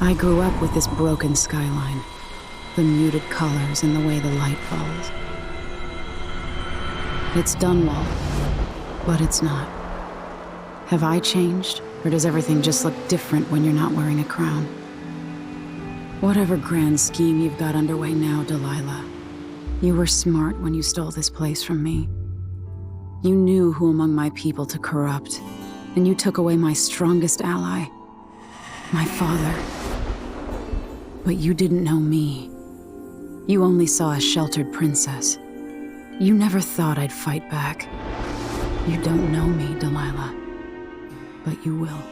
I grew up with this broken skyline. The muted colors and the way the light falls. It's Dunwall, but it's not. Have I changed, or does everything just look different when you're not wearing a crown? Whatever grand scheme you've got underway now, Delilah, you were smart when you stole this place from me. You knew who among my people to corrupt, and you took away my strongest ally, my father. But you didn't know me. You only saw a sheltered princess. You never thought I'd fight back. You don't know me, Delilah, but you will.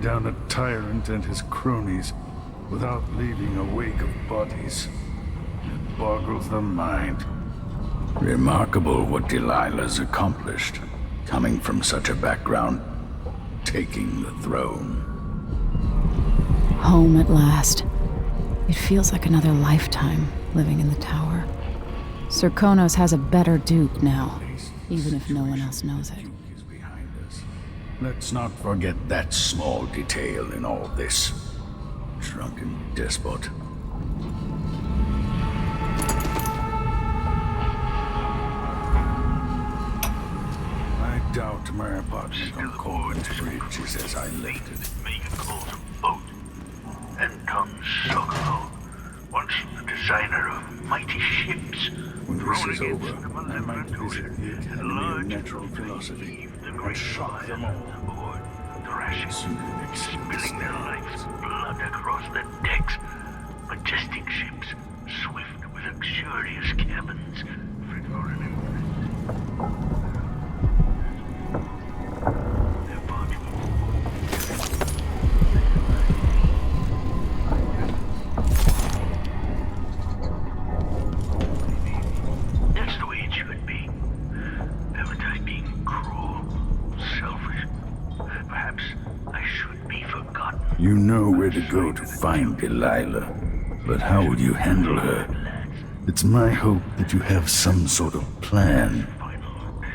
Down a tyrant and his cronies without leaving a wake of bodies. It boggles the mind. Remarkable what Delilah's accomplished, coming from such a background, taking the throne. Home at last. It feels like another lifetime living in the tower. Sir Konos has a better duke now, even if no one else knows it. Let's not forget that small detail in all this. Drunken despot. I doubt my apartment on Corwin's Bridge is as I left it. Make calls a boat, and tongues Sokolo, once the designer of mighty ships. When this is over, I might visit the Academy of Natural Philosophy and shock them all. Thrashing, spilling their life's blood across the decks. Majestic ships, swift with luxurious cabins, fit for an That's the way it should be. Haven't I been cruel, selfish? Perhaps I should be forgotten. You know where to go to find Delilah, but how will you handle her? It's my hope that you have some sort of plan.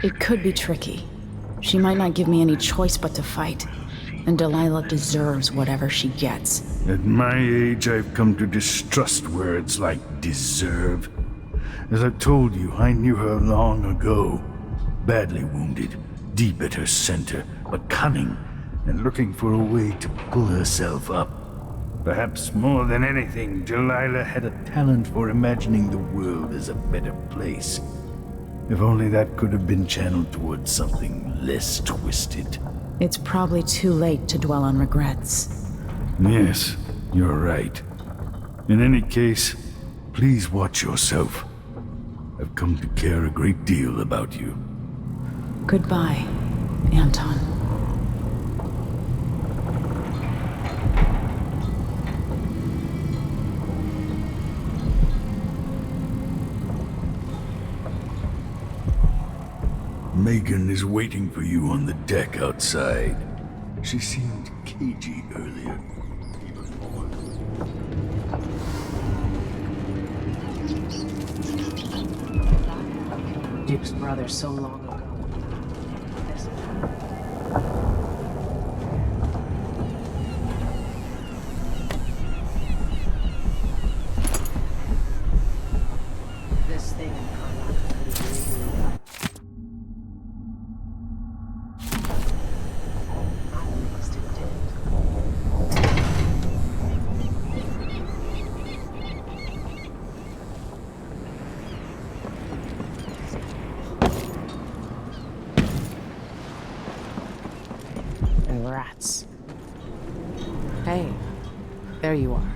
It could be tricky. She might not give me any choice but to fight. And Delilah deserves whatever she gets. At my age, I've come to distrust words like deserve. As I've told you, I knew her long ago. Badly wounded, deep at her center, but cunning, and looking for a way to pull herself up. Perhaps more than anything, Delilah had a talent for imagining the world as a better place. If only that could have been channeled towards something less twisted. It's probably too late to dwell on regrets. Yes, you're right. In any case, please watch yourself. I've come to care a great deal about you. Goodbye, Anton. Megan is waiting for you on the deck outside. She seemed cagey earlier. Duke's brother so long ago. thoughts. Hey, there you are.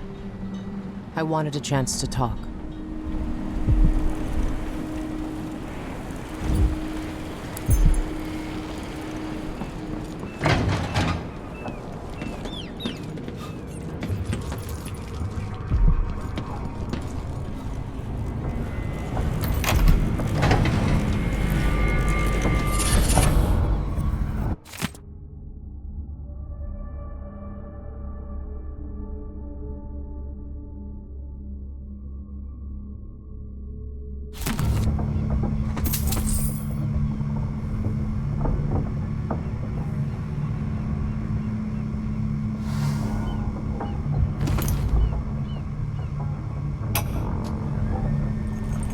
I wanted a chance to talk.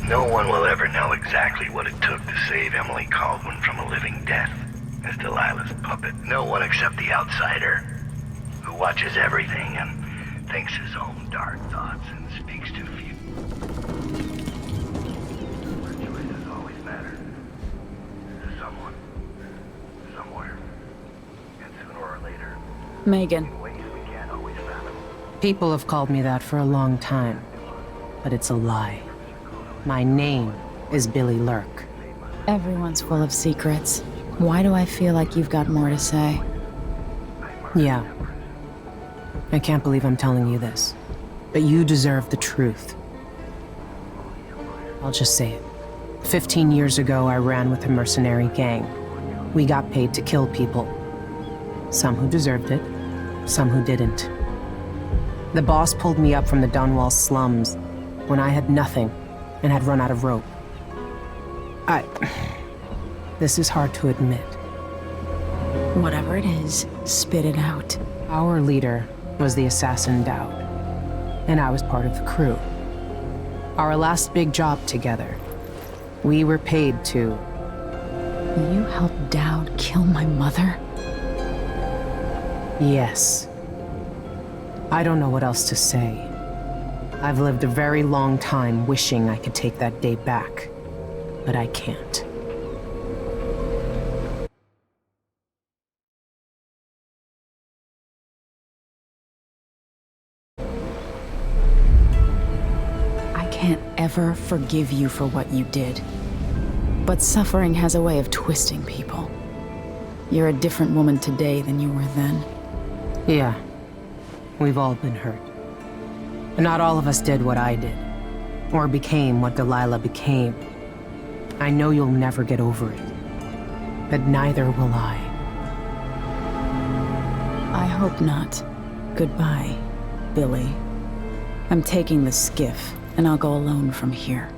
No one will ever know exactly what it took to save Emily Caldwin from a living death as Delilah's puppet. No one except the outsider, who watches everything and thinks his own dark thoughts and speaks to few. Our choices always matter. To someone, somewhere, and sooner or later, Megan. in ways we can't always fathom. People have called me that for a long time, but it's a lie. My name is Billy Lurk. Everyone's full of secrets. Why do I feel like you've got more to say? Yeah. I can't believe I'm telling you this, but you deserve the truth. I'll just say it. 15 years ago, I ran with a mercenary gang. We got paid to kill people. Some who deserved it, some who didn't. The boss pulled me up from the Dunwall slums when I had nothing and had run out of rope. This is hard to admit. Whatever it is, spit it out. Our leader was the assassin Dowd, and I was part of the crew. Our last big job together, we were paid to... You helped Dowd kill my mother? Yes. I don't know what else to say. I've lived a very long time wishing I could take that day back, but I can't. I can't ever forgive you for what you did. But suffering has a way of twisting people. You're a different woman today than you were then. Yeah. We've all been hurt. Not all of us did what I did, or became what Delilah became. I know you'll never get over it, but neither will I. I hope not. Goodbye, Billy. I'm taking the skiff, and I'll go alone from here.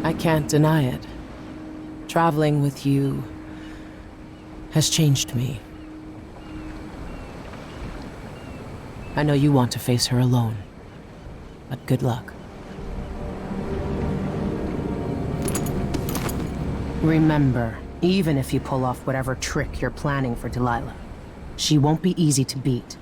I can't deny it. Traveling with you has changed me. I know you want to face her alone, but good luck. Remember, even if you pull off whatever trick you're planning for Delilah, she won't be easy to beat.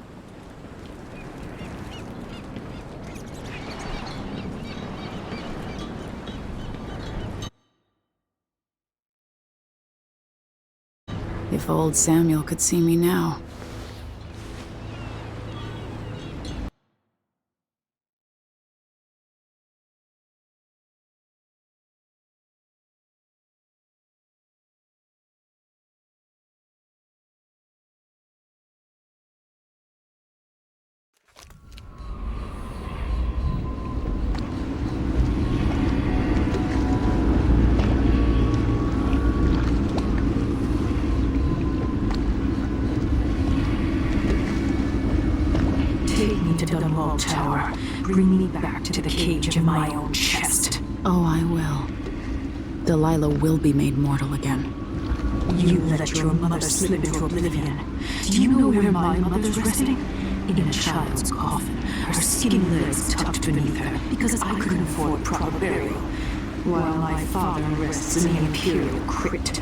If old Samuel could see me now. Take me to the Dunwall Tower. Bring me back to the cage of my own chest. Oh, I will. Delilah will be made mortal again. You let your mother slip into oblivion. Do you know where my mother's resting? In a child's coffin, her skinny legs tucked beneath her, because I couldn't afford proper burial, while my father rests in the Imperial crypt.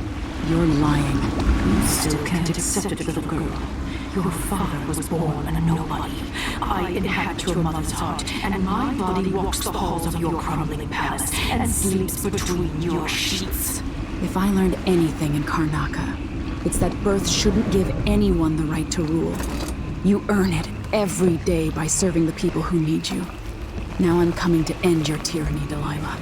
You're lying. You still can't accept it, little girl. Your father was born a nobody. I inhabit your mother's heart, and my body walks the halls of your crumbling palace and sleeps between your sheets. If I learned anything in Karnaca, it's that birth shouldn't give anyone the right to rule. You earn it every day by serving the people who need you. Now I'm coming to end your tyranny, Delilah.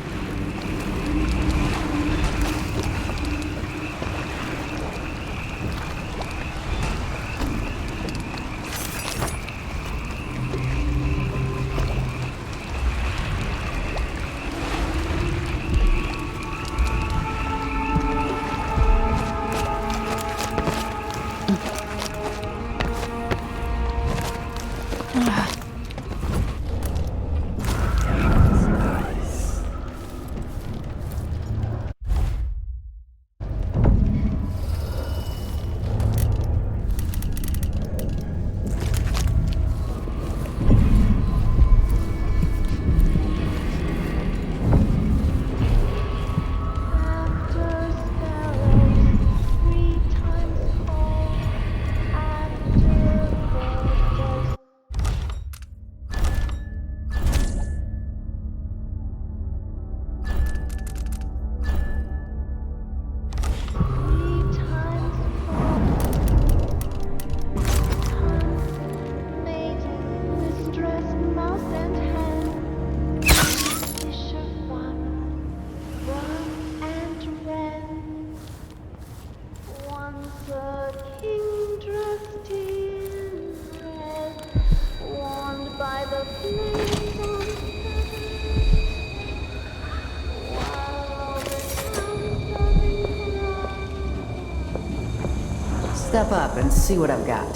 Step up and see what I've got.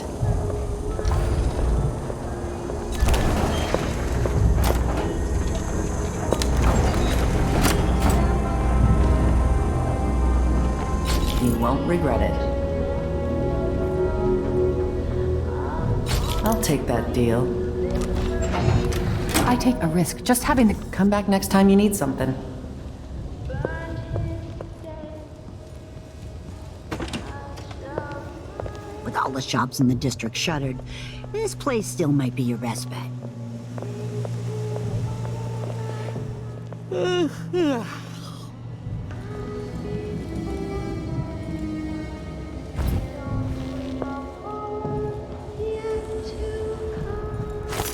You won't regret it. I'll take that deal. I take a risk just having to come back next time you need something. With all the shops in the district shuttered, this place still might be your best bet. I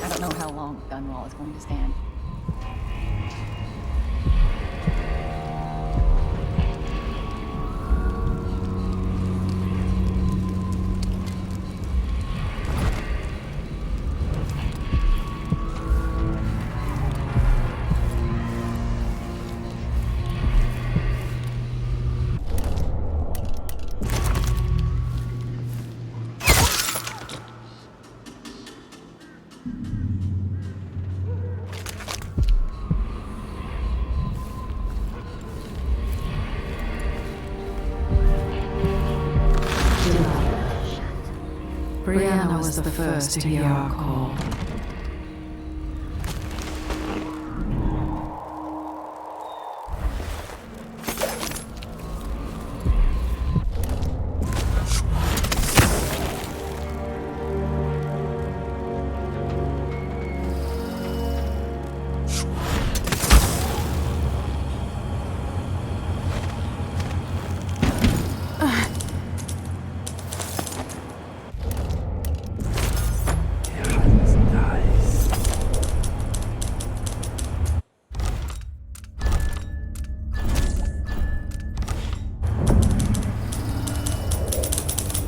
don't know how long Gunwall is going to stand. Brianna was the first to hear our call.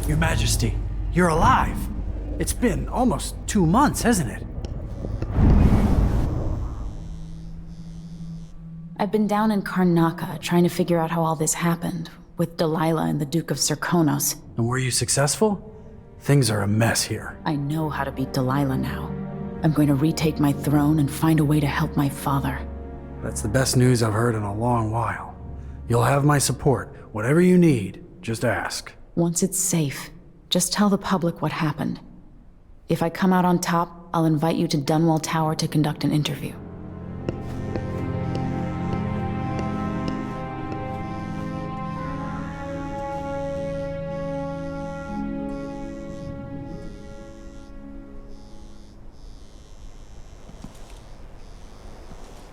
Your Majesty, you're alive. It's been almost 2 months, hasn't it? I've been down in Karnaca trying to figure out how all this happened, with Delilah and the Duke of Serkonos. And were you successful? Things are a mess here. I know how to beat Delilah now. I'm going to retake my throne and find a way to help my father. That's the best news I've heard in a long while. You'll have my support. Whatever you need, just ask. Once it's safe, just tell the public what happened. If I come out on top, I'll invite you to Dunwall Tower to conduct an interview.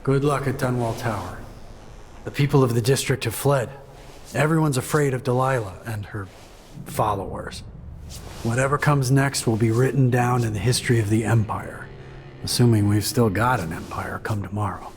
Good luck at Dunwall Tower. The people of the district have fled. Everyone's afraid of Delilah and her followers. Whatever comes next will be written down in the history of the Empire. Assuming we've still got an empire come tomorrow.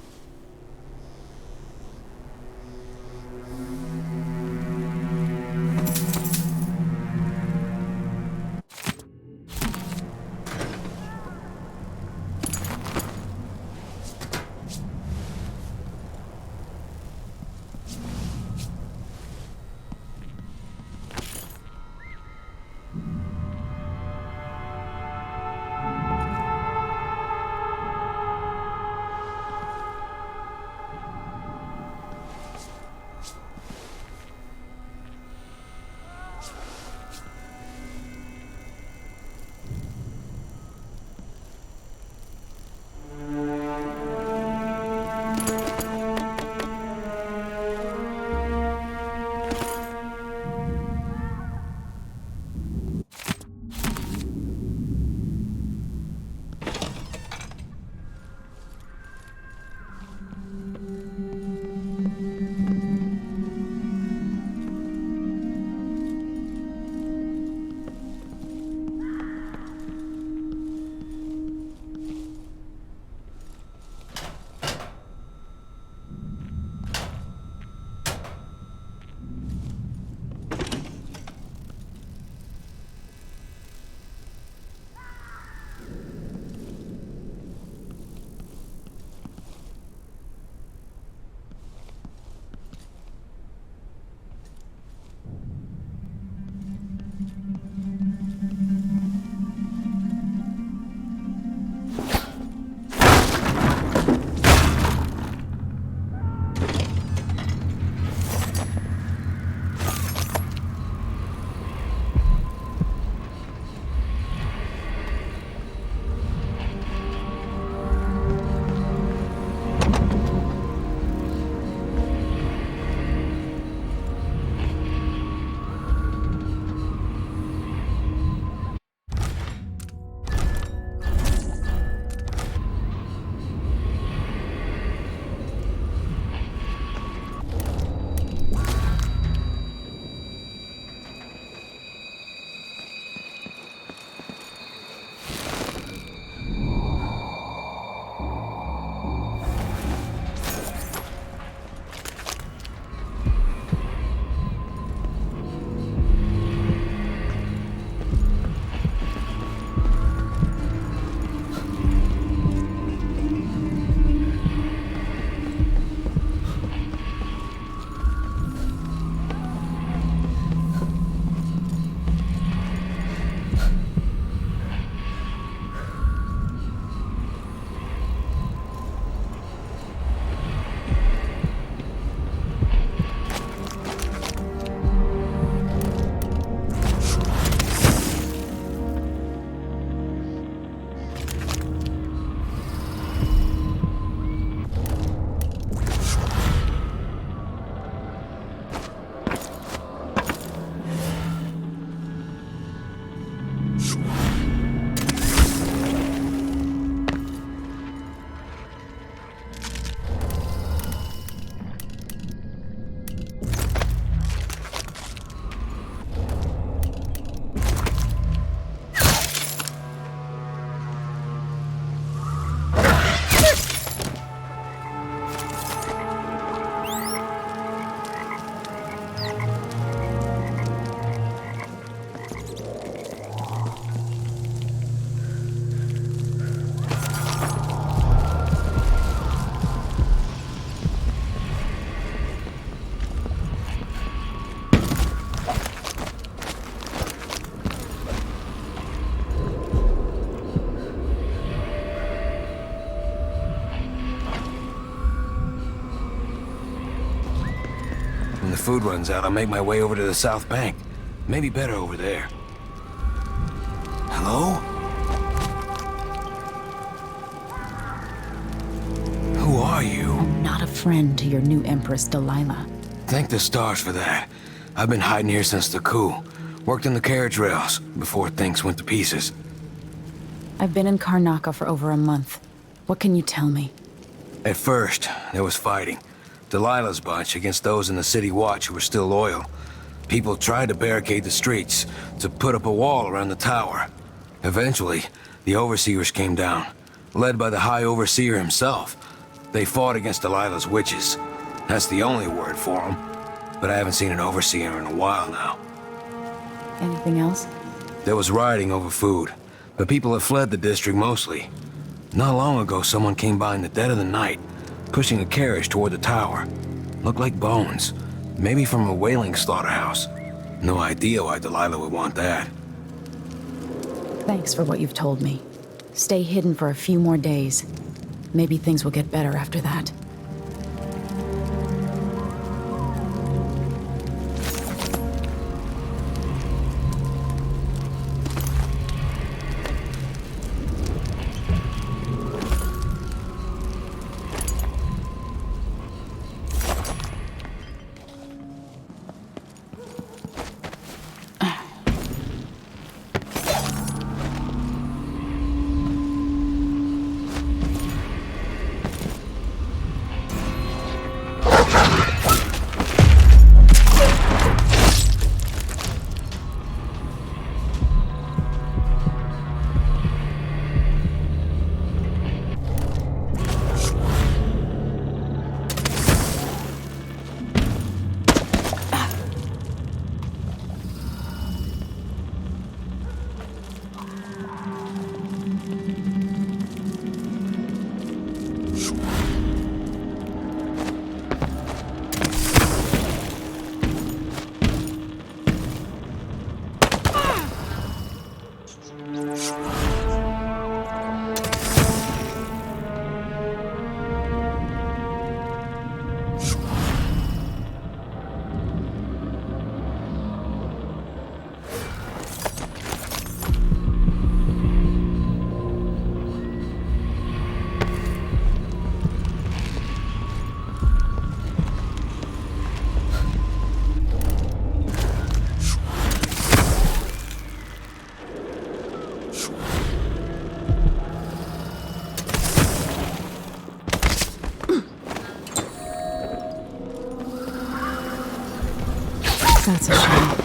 When the food runs out, I'll make my way over to the South Bank. Maybe better over there. Hello? Who are you? Not a friend to your new Empress Delilah. Thank the stars for that. I've been hiding here since the coup. Worked in the carriage rails before things went to pieces. I've been in Karnaca for over a month. What can you tell me? At first, there was fighting. Delilah's bunch against those in the City Watch who were still loyal. People tried to barricade the streets, to put up a wall around the tower. Eventually, the Overseers came down, led by the High Overseer himself. They fought against Delilah's witches. That's the only word for them. But I haven't seen an Overseer in a while now. Anything else? There was rioting over food, but people have fled the district mostly. Not long ago, someone came by in the dead of the night, pushing a carriage toward the tower. Looked like bones, maybe from a whaling slaughterhouse. No idea why Delilah would want that. Thanks for what you've told me. Stay hidden for a few more days. Maybe things will get better after that. That's a shame.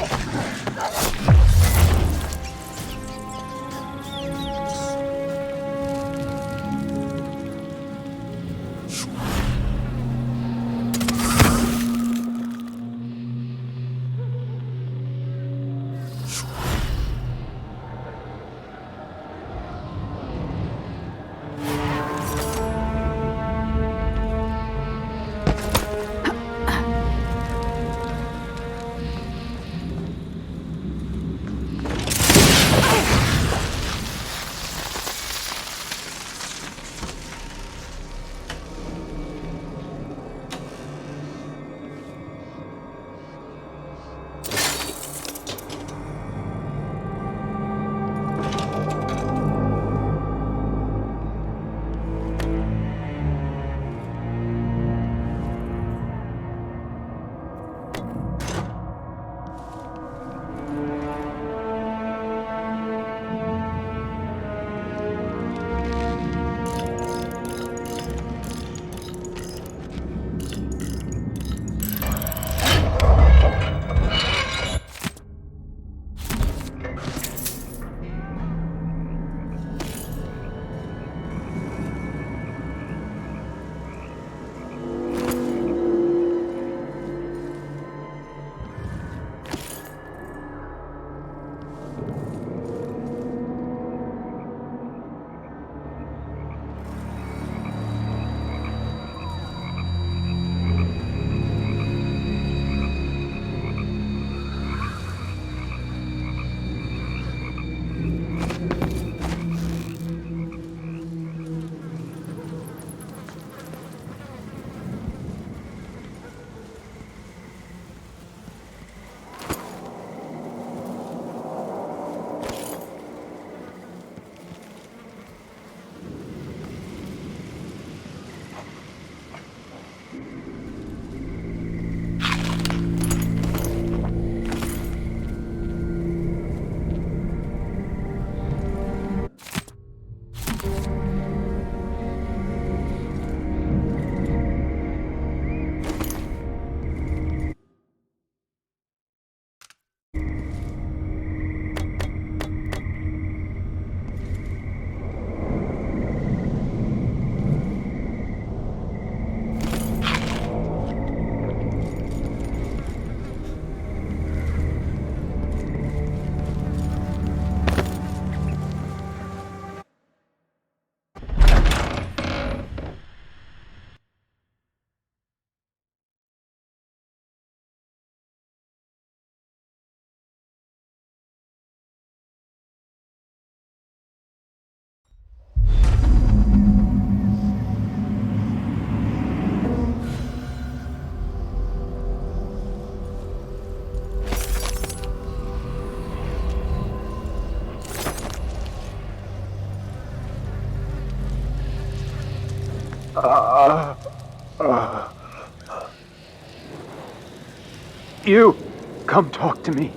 You, come talk to me.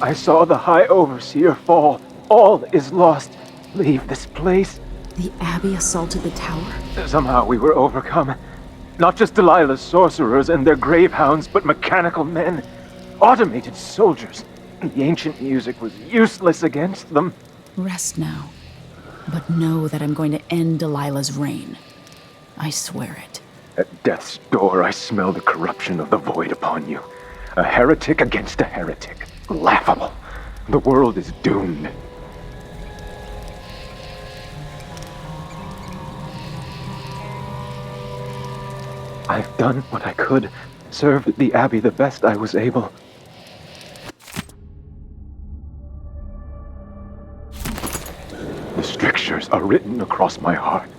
I saw the High Overseer fall. All is lost. Leave this place. The Abbey assaulted the tower? Somehow we were overcome. Not just Delilah's sorcerers and their gravehounds, but mechanical men. Automated soldiers. The ancient music was useless against them. Rest now. But know that I'm going to end Delilah's reign. I swear it. At death's door, I smell the corruption of the void upon you. A heretic against a heretic. Laughable. The world is doomed. I've done what I could. Served the Abbey the best I was able. The strictures are written across my heart.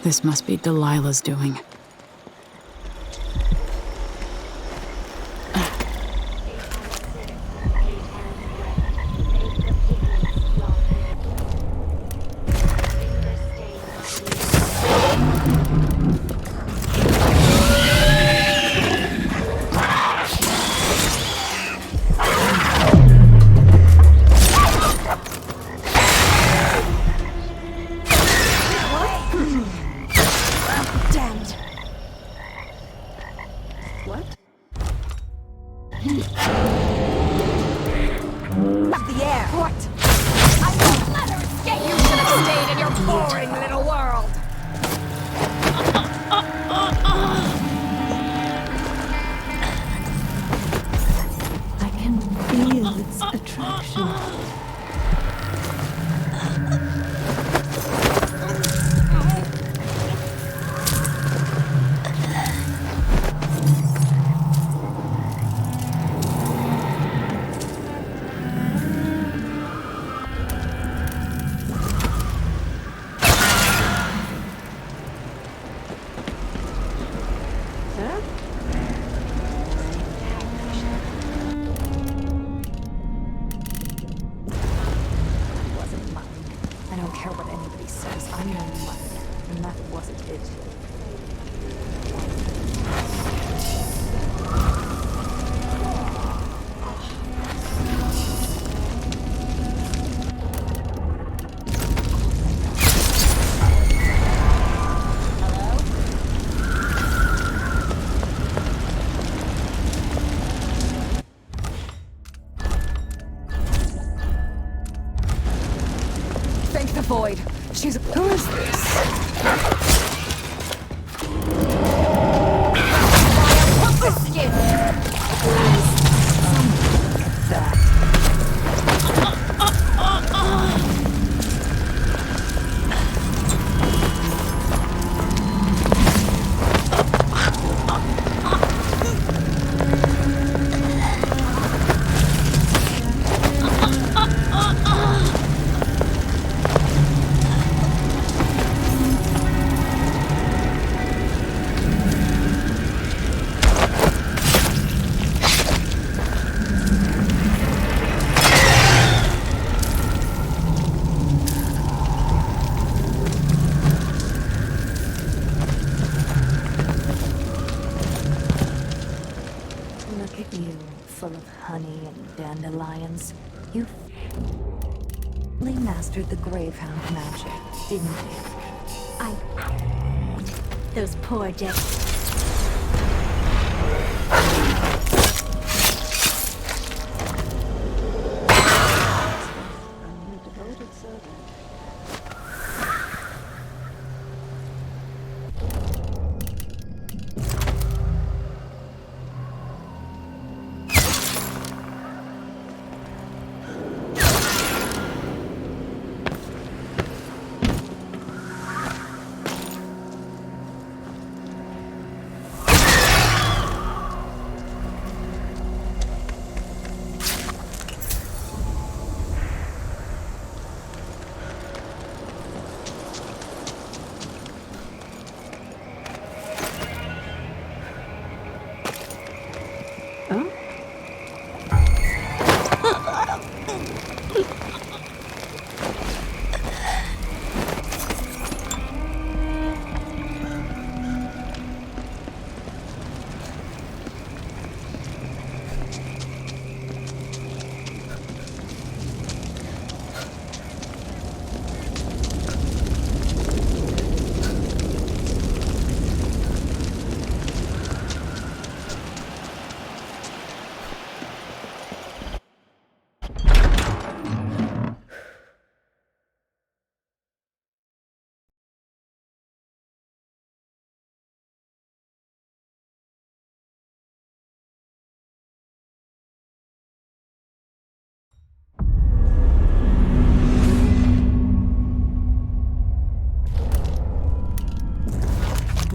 This must be Delilah's doing. Void. She's... Who is You really mastered the Gravehound magic, didn't you? Those poor dead.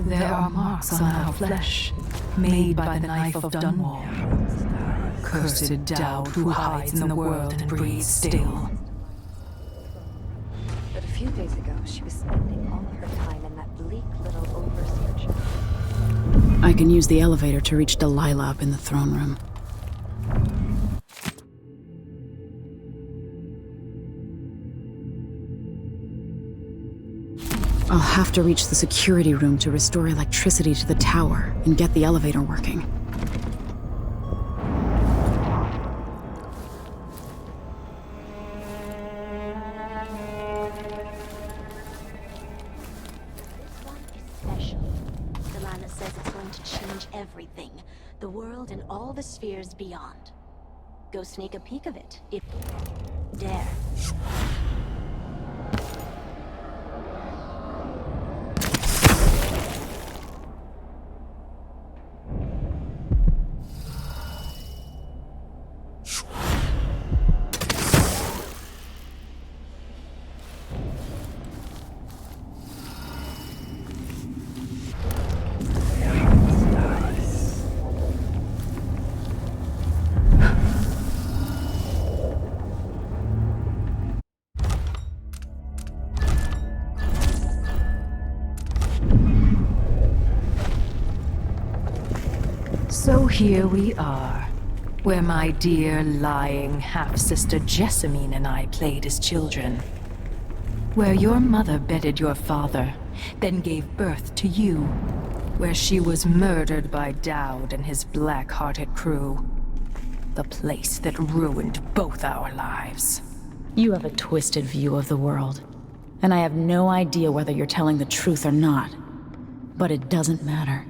There are marks on our flesh, made by the knife of Dunwall. Cursed Dowd who hides in the world and breathes still. But a few days ago, she was spending all of her time in that bleak little overseer chair. I can use the elevator to reach Delilah up in the throne room. I'll have to reach the security room to restore electricity to the tower and get the elevator working. This one is special. Delilah says it's going to change everything. The world and all the spheres beyond. Go sneak a peek of it, if you dare. So here we are, where my dear lying half-sister Jessamine and I played as children. Where your mother bedded your father, then gave birth to you. Where she was murdered by Dowd and his black-hearted crew. The place that ruined both our lives. You have a twisted view of the world, and I have no idea whether you're telling the truth or not. But it doesn't matter.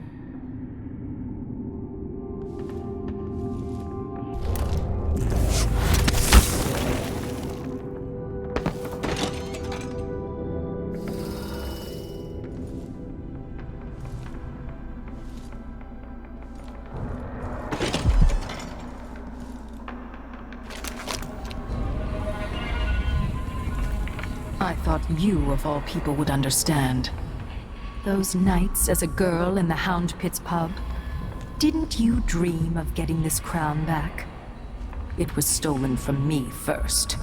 thought you, of all people, would understand. Those nights as a girl in the Hound Pit's pub. Didn't you dream of getting this crown back? It was stolen from me first.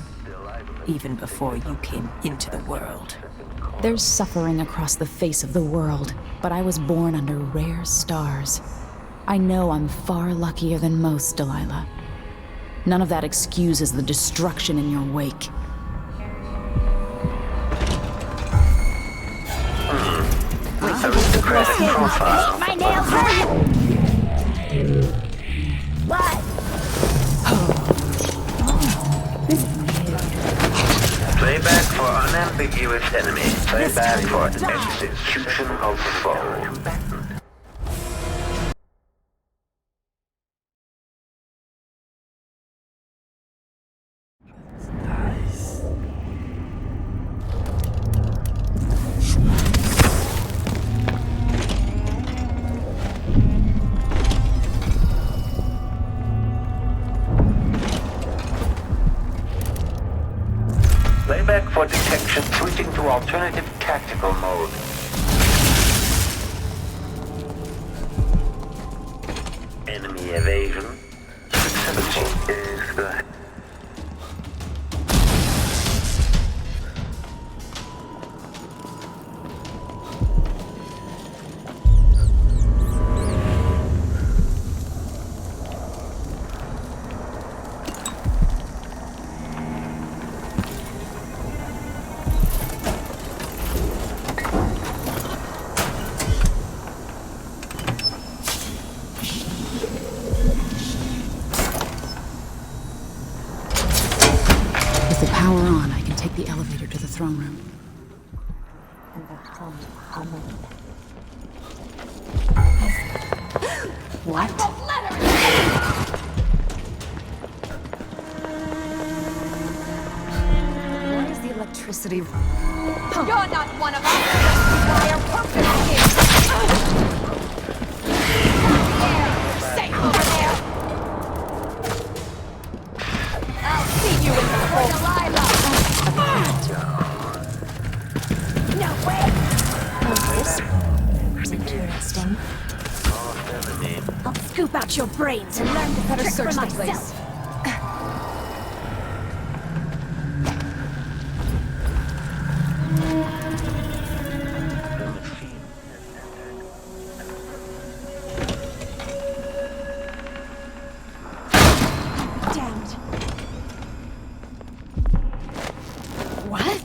Even before you came into the world. There's suffering across the face of the world, but I was born under rare stars. I know I'm far luckier than most, Delilah. None of that excuses the destruction in your wake. Aristocratic profile. My nails hurt! What? Playback for unambiguous enemy. Playback for execution of foe. Playback for detection, switching to alternative tactical mode. Enemy evasion. Successful is the... With the power on, I can take the elevator to the throne room. And the humming. What? Why is the electricity... You're not one of us! Wire purpose here! Stay over there! I'll see you in the hole, Delilah! No way! Oh, this is interesting. I'll scoop out your brains and learn to Better trick search for the myself. place. Damn it. What?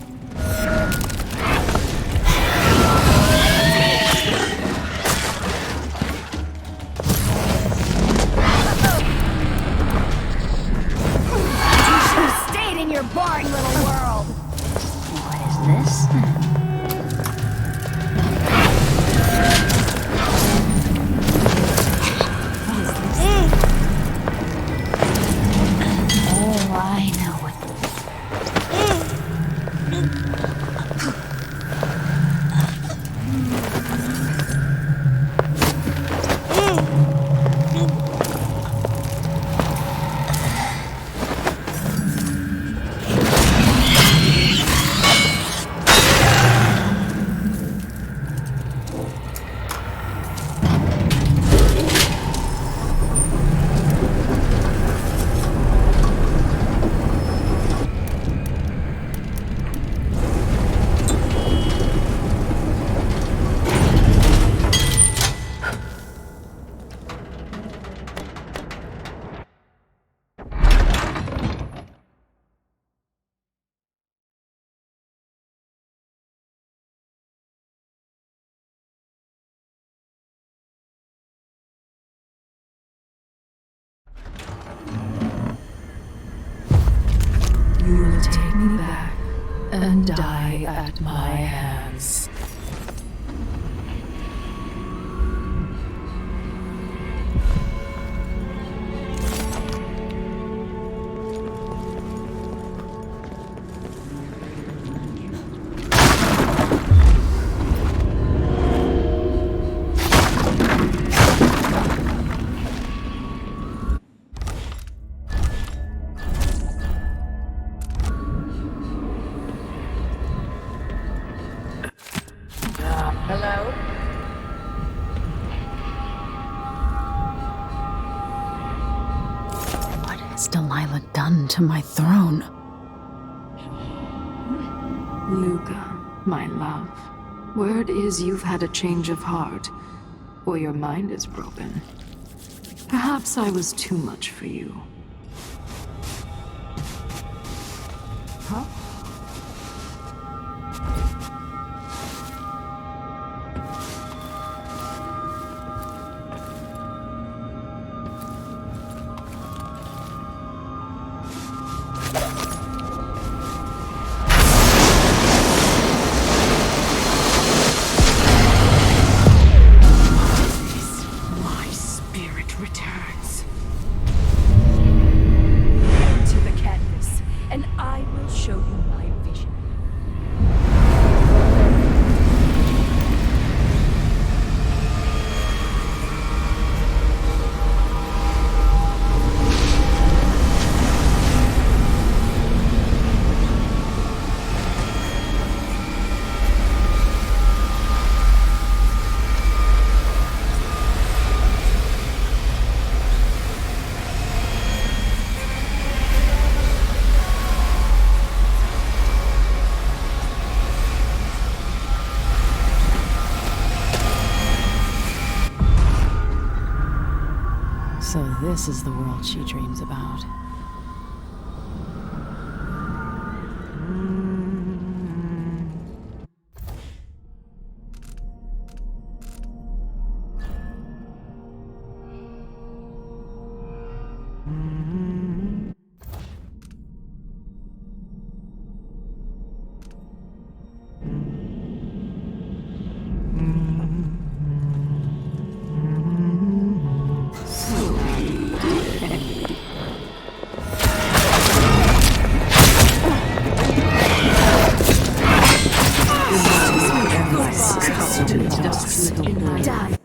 You should have stayed in your boring little world. What is this then? Oh, I know what. You will take me back and die at my hands. Hello? What has Delilah done to my throne? Luca, my love. Word is you've had a change of heart, or your mind is broken. Perhaps I was too much for you. Huh? My spirit returns. To the canvas, and I will show you my vision. So this is the world she dreams about. Die.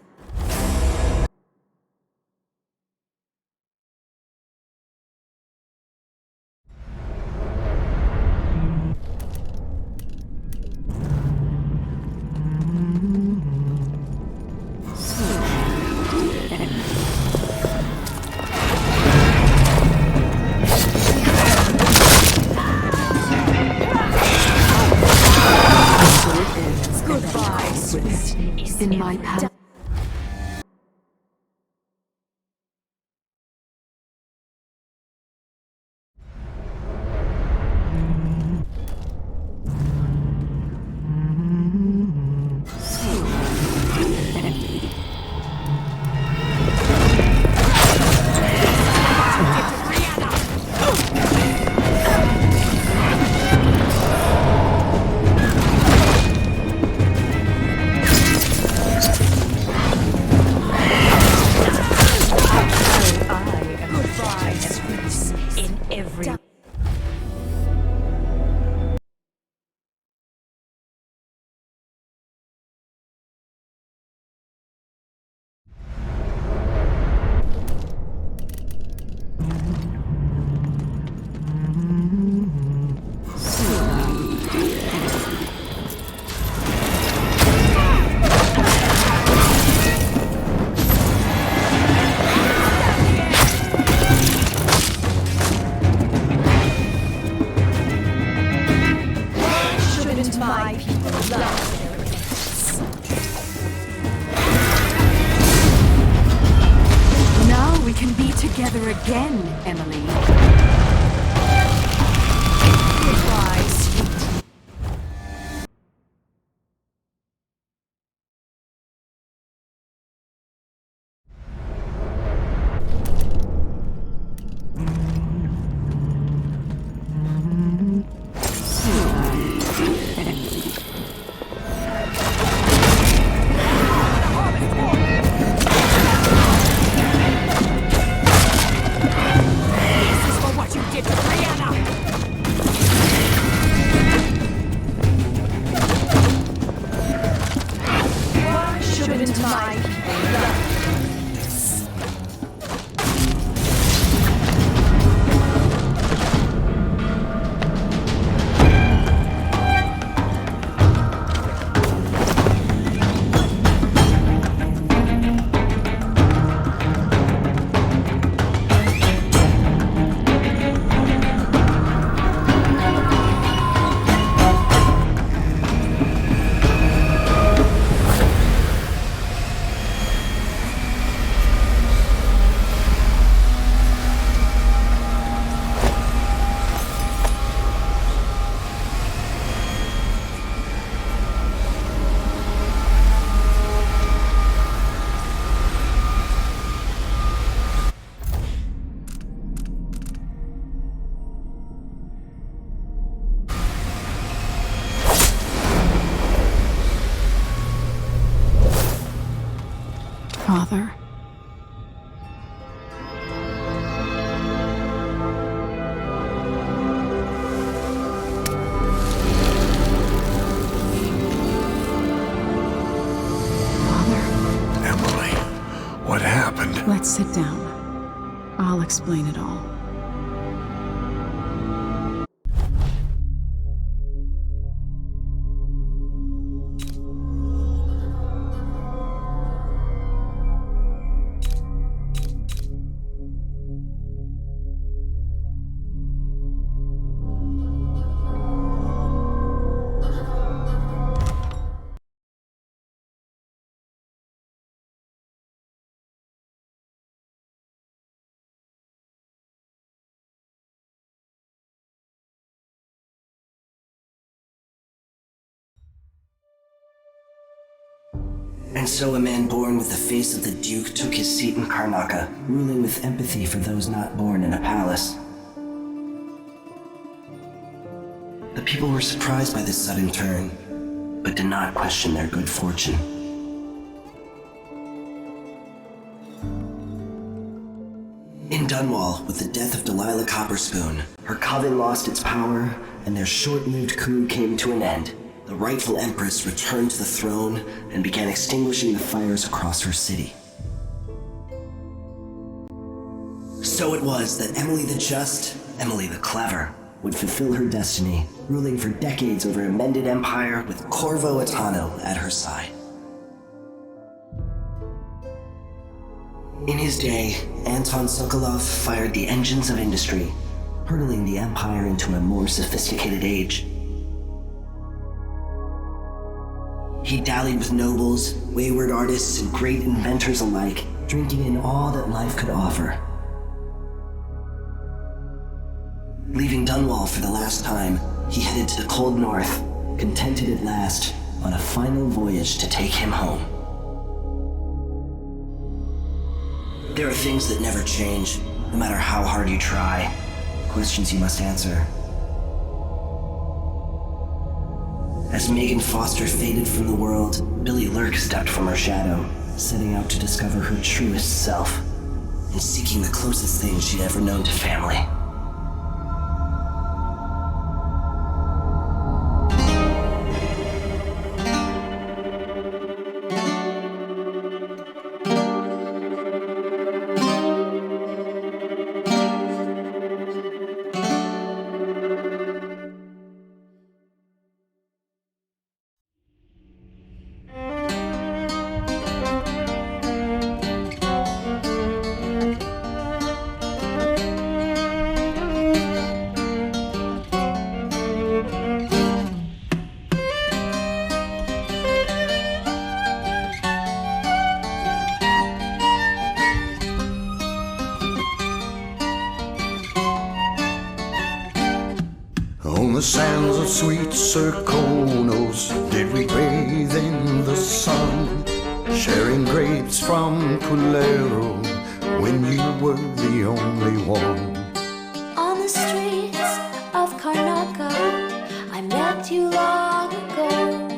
Goodbye, sweet. In my path. Now we can be together again, Emily. Goodbye, sweet. Shouldn't my people love this? Father. Emily, what happened? Let's sit down. I'll explain it all. And so a man born with the face of the Duke took his seat in Karnaca, ruling with empathy for those not born in a palace. The people were surprised by this sudden turn, but did not question their good fortune. In Dunwall, with the death of Delilah Copperspoon, her coven lost its power, and their short-lived coup came to an end. The rightful empress returned to the throne and began extinguishing the fires across her city. So it was that Emily the Just, Emily the Clever, would fulfill her destiny, ruling for decades over a mended empire with Corvo Attano at her side. In his day, Anton Sokolov fired the engines of industry, hurtling the empire into a more sophisticated age. He dallied with nobles, wayward artists, and great inventors alike, drinking in all that life could offer. Leaving Dunwall for the last time, he headed to the cold north, contented at last on a final voyage to take him home. There are things that never change, no matter how hard you try. Questions you must answer. As Megan Foster faded from the world, Billy Lurk stepped from her shadow, setting out to discover her truest self, and seeking the closest thing she'd ever known to family. On the sands of sweet Serkonos did we bathe in the sun, sharing grapes from Culero when you were the only one. On the streets of Karnaca, I met you long ago,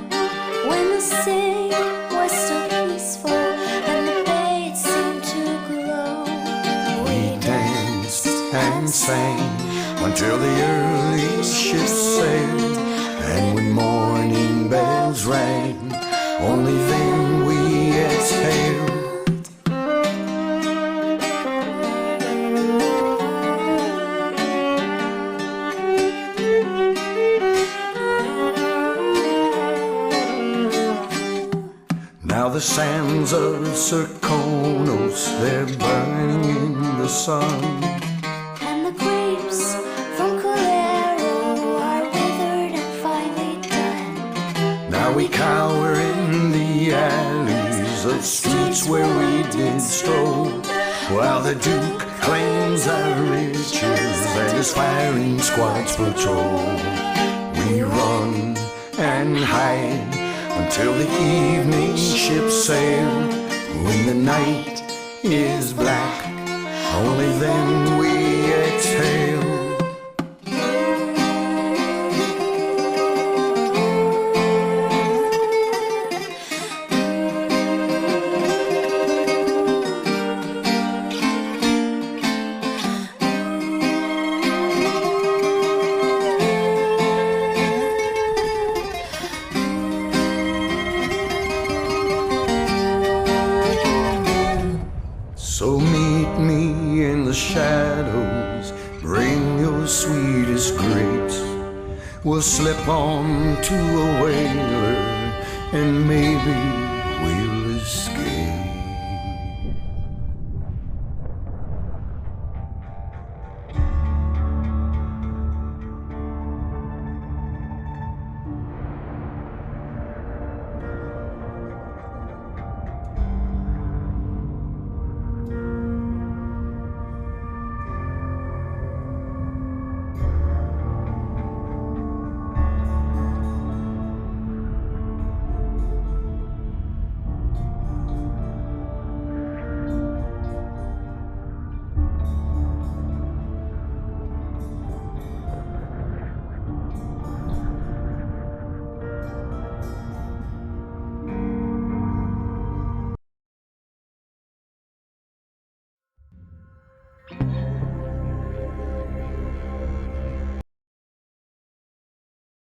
when the city was so peaceful and the bay seemed to glow. We danced and sang until the early ships sailed, and when morning bells rang, only then we exhaled. Now the sands of Serkonos, they're burning in the sun, And the grapes from Culero are withered and finally done. now we cower in the alleys of streets where we did stroll, while the Duke claims our riches and his firing squads patrol. We run and hide until the evening ships sail. When the night is black, only then we exhale. shadows. Bring your sweetest grapes. We'll slip on to a whaler and maybe